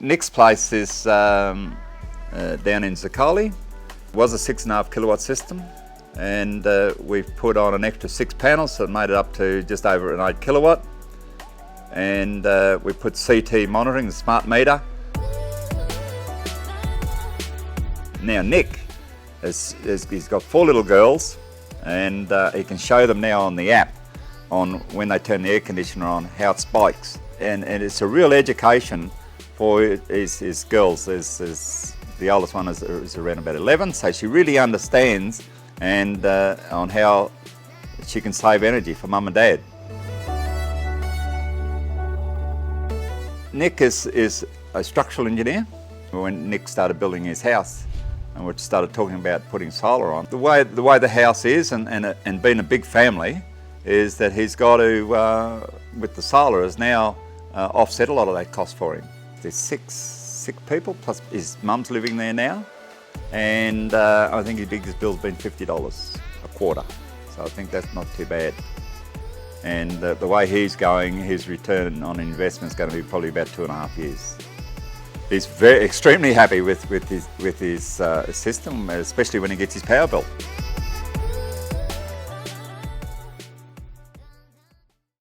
Nick's place is down in Zicoli. Was a 6.5 kilowatt system, and we've put on an extra 6 panels, so it made it up to just over an 8 kilowatt. And we put CT monitoring, the smart meter. Now Nick, he's got 4 little girls, and he can show them now on the app on when they turn the air conditioner on how it spikes, and it's a real education for his girls. The oldest one is around about 11, so she really understands and on how she can save energy for mum and dad. Nick is a structural engineer. When Nick started building his house and we started talking about putting solar on, the way the house is and being a big family is that he's got to, with the solar, has now offset a lot of that cost for him. There's six people, plus his mum's living there now, and I think his biggest bill's been $50 a quarter, so I think that's not too bad. And the way he's going, his return on investment is going to be probably about 2.5 years. He's extremely happy with his system, especially when he gets his power bill.